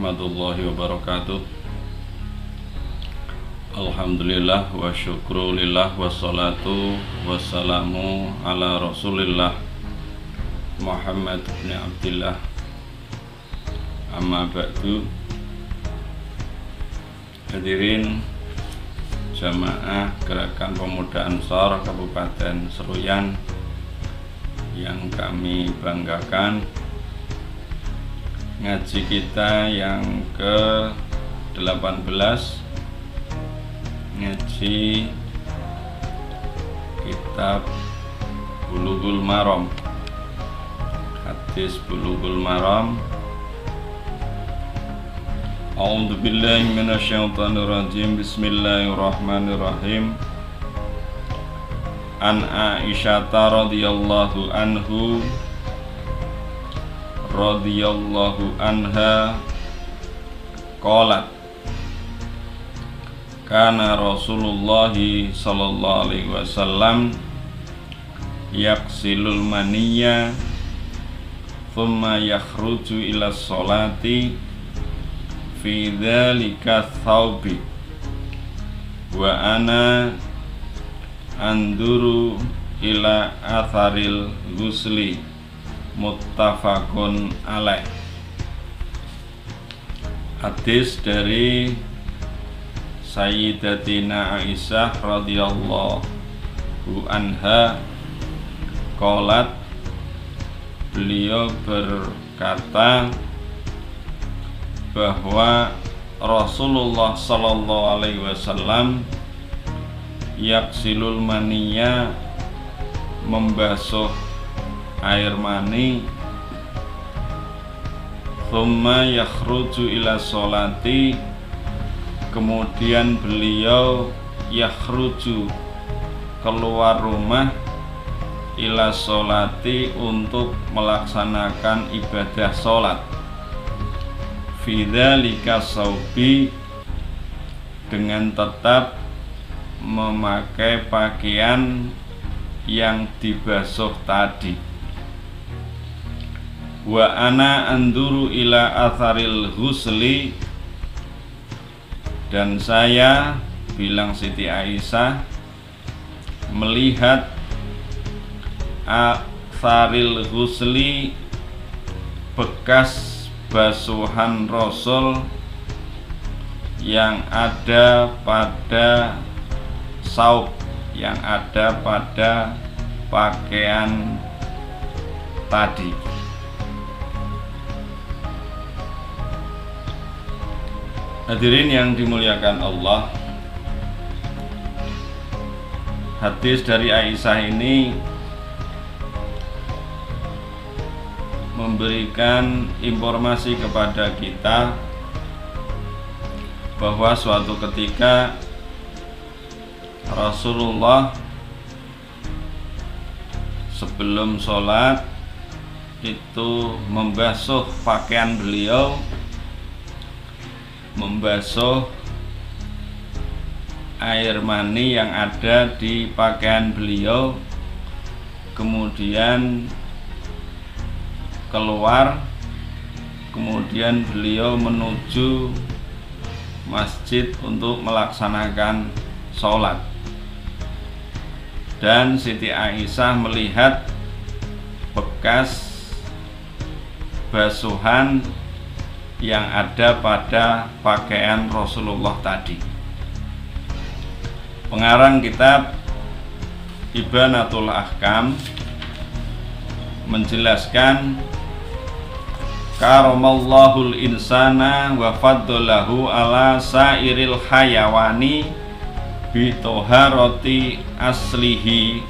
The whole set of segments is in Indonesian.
warahmatullahi wabarakatuh. Alhamdulillah wa syukrulillah wassalatu wassalamu ala rasulillah Muhammad bin Abdillah. Amma ba'du. Hadirin jamaah Gerakan Pemuda Ansor Kabupaten Seruyan yang kami banggakan, ngaji kita yang ke-18, ngaji kitab Bulughul Maram, hadis Bulughul Maram. A'udzu billahi minasyaitonir rajim. Bismillahirrahmanirrahim. An Aisyah radhiyallahu anha qalat kana Rasulullah sallallahu alaihi wasallam yaksilul maniyya thumma yakhruju ila sholati fi dzalika thawbi wa ana anduru ila atharil ghusli. Muttafaqun alaih. Hadis dari Sayyidatina Aisyah radhiyallahu anha qalat, beliau berkata bahwa Rasulullah sallallahu alaihi wasallam yaksilul maniyya, membasuh air mani, thumma yakhruju ila sholati, kemudian beliau yakhruju, keluar rumah, ila sholati, untuk melaksanakan ibadah sholat, fi dzalika saubi, dengan tetap memakai pakaian yang dibasuh tadi. Wa ana anduru ila atharil ghusli, dan saya, bilang Siti Aisyah, melihat atharil ghusli, bekas basuhan Rasul yang ada pada saub, yang ada pada pakaian tadi. Hadirin yang dimuliakan Allah, hadis dari Aisyah ini memberikan informasi kepada kita bahwa suatu ketika Rasulullah sebelum sholat itu membasuh pakaian beliau, membasuh air mani yang ada di pakaian beliau, kemudian keluar, kemudian beliau menuju masjid untuk melaksanakan sholat. Dan Siti Aisyah melihat bekas basuhan yang ada pada pakaian Rasulullah tadi. Pengarang kitab Ibanatul Ahkam menjelaskan, karamallahul insana wa faddalahu ala sairil hayawani bi toharoti aslihi.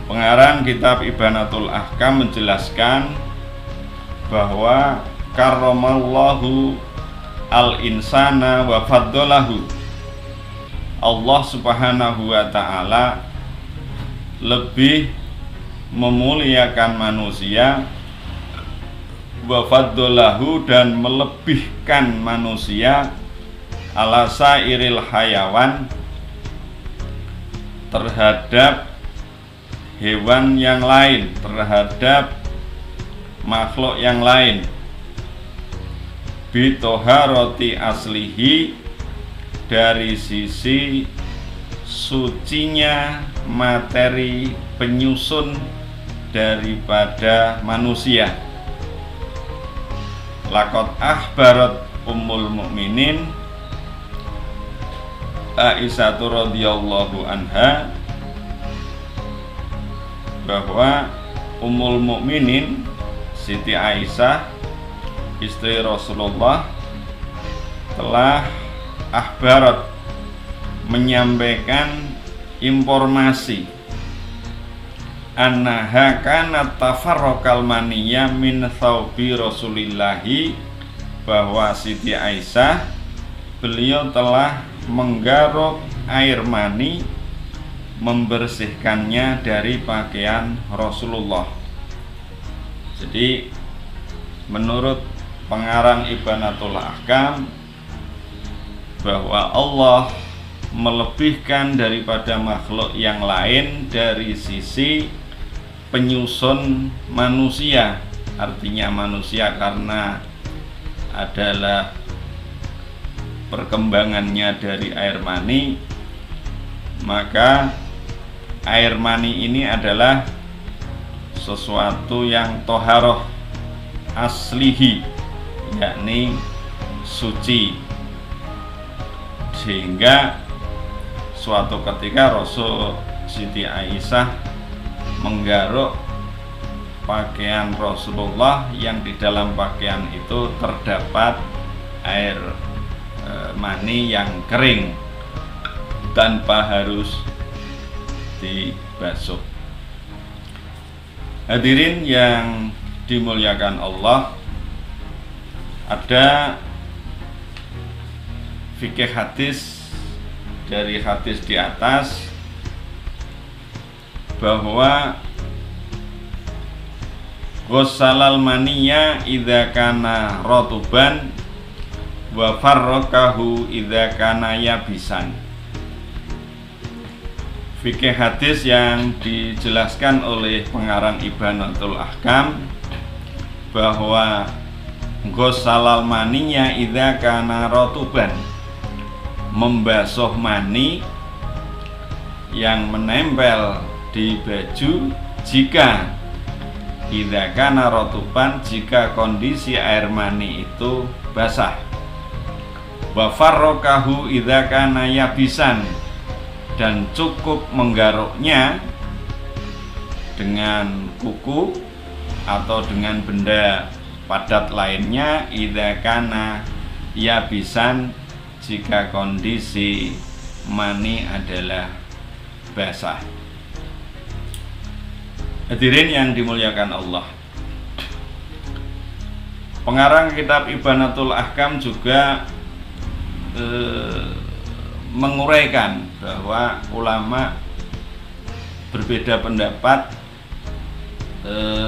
Pengarang kitab Ibanatul Ahkam menjelaskan bahwa karramallahu al insana wa faddalahu, Allah subhanahu wa ta'ala lebih memuliakan manusia, wa faddalahu, dan melebihkan manusia, ala sairil hayawan, terhadap hewan yang lain, terhadap makhluk yang lain, bitoharoti aslihi, dari sisi sucinya materi penyusun daripada manusia. Laqad akhbarat ummul mukminin Aisyah radhiyallahu anha, bahwa ummul mukminin Siti Aisyah istri Rasulullah telah akhbarat, menyampaikan informasi, annaha kanat tafarraqal maniyya min thawbi Rasulillahi, bahwa Siti Aisyah beliau telah menggaruk air mani, membersihkannya dari pakaian Rasulullah. Jadi menurut pengarang Ibanatul Ahkam, bahwa Allah melebihkan daripada makhluk yang lain dari sisi penyusun manusia. Artinya manusia karena adalah perkembangannya dari air mani, maka air mani ini adalah sesuatu yang toharoh aslihi, yakni suci, sehingga suatu ketika Rasul Siti Aisyah menggaruk pakaian Rasulullah yang di dalam pakaian itu terdapat air mani yang kering tanpa harus dibasuh. Hadirin yang dimuliakan Allah, ada fikih hadis dari hadis di atas bahwa ghussalal maniyya idza kana ratuban wa farraqahu idza kana yabisan. Fikih hadis yang dijelaskan oleh pengarang Ibanatul Ahkam bahwa ghussalal maniyya idza kana ratuban, membasuh mani yang menempel di baju jika idza kana ratuban, jika kondisi air mani itu basah. Wa farraqahu idza kana yabisan, dan cukup menggaruknya dengan kuku atau dengan benda padat lainnya idza kana yabisan, jika kondisi mani adalah basah. Hadirin yang dimuliakan Allah, pengarang kitab Ibanatul Ahkam juga menguraikan bahwa ulama berbeda pendapat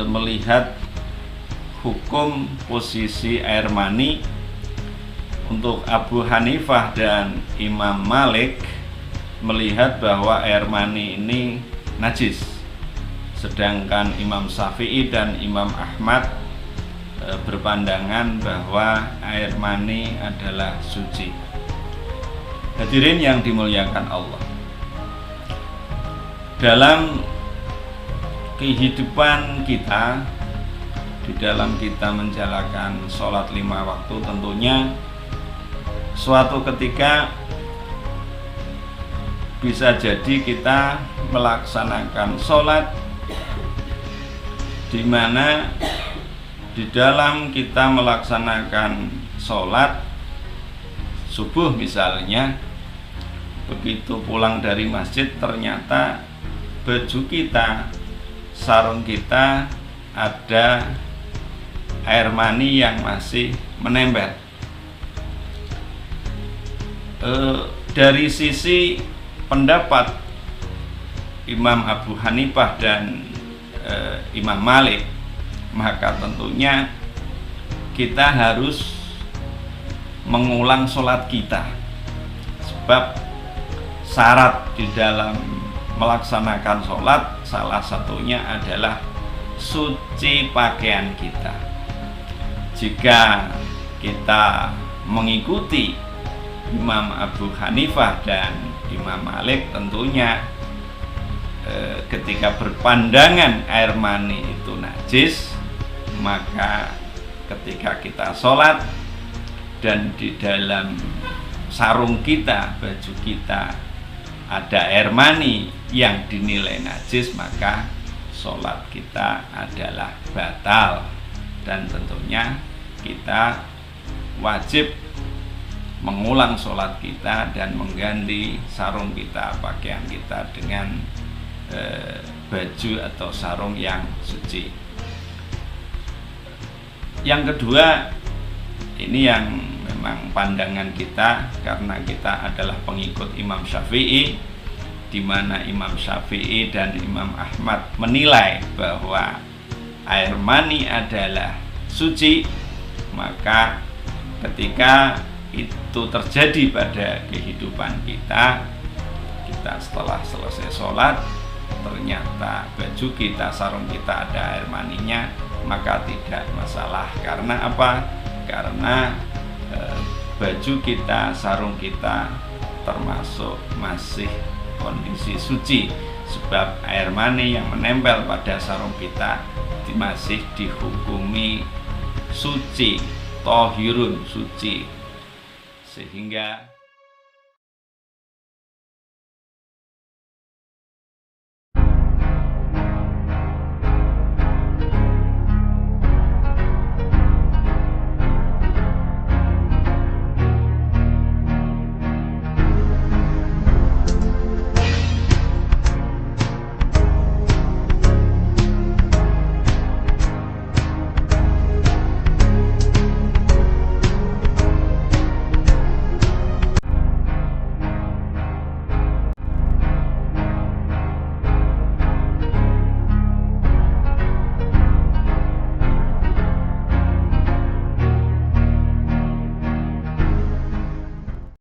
melihat hukum posisi air mani. Untuk Abu Hanifah dan Imam Malik melihat bahwa air mani ini najis, sedangkan Imam Syafi'i dan Imam Ahmad berpandangan bahwa air mani adalah suci. Hadirin yang dimuliakan Allah, dalam kehidupan kita, di dalam kita menjalankan sholat 5 waktu, tentunya suatu ketika bisa jadi kita melaksanakan sholat di mana di dalam kita melaksanakan sholat subuh misalnya, begitu pulang dari masjid ternyata baju kita, sarung kita ada air mani yang masih menempel. Dari sisi pendapat Imam Abu Hanifah dan Imam Malik, maka tentunya kita harus mengulang sholat kita, sebab syarat di dalam melaksanakan sholat salah satunya adalah suci pakaian kita. Jika kita mengikuti Imam Abu Hanifah dan Imam Malik, tentunya ketika berpandangan air mani itu najis, maka ketika kita sholat dan di dalam sarung kita, baju kita ada air mani yang dinilai najis, maka sholat kita adalah batal. Dan tentunya kita wajib mengulang sholat kita dan mengganti sarung kita, pakaian kita dengan baju atau sarung yang suci. Yang kedua, ini yang memang pandangan kita karena kita adalah pengikut Imam Syafi'i, di mana Imam Syafi'i dan Imam Ahmad menilai bahwa air mani adalah suci. Maka ketika itu terjadi pada kehidupan kita setelah selesai sholat ternyata baju kita, sarung kita ada air maninya, maka tidak masalah. Karena apa? Karena baju kita, sarung kita termasuk masih kondisi suci, sebab air mani yang menempel pada sarung kita masih dihukumi suci, tohirun, suci, sehingga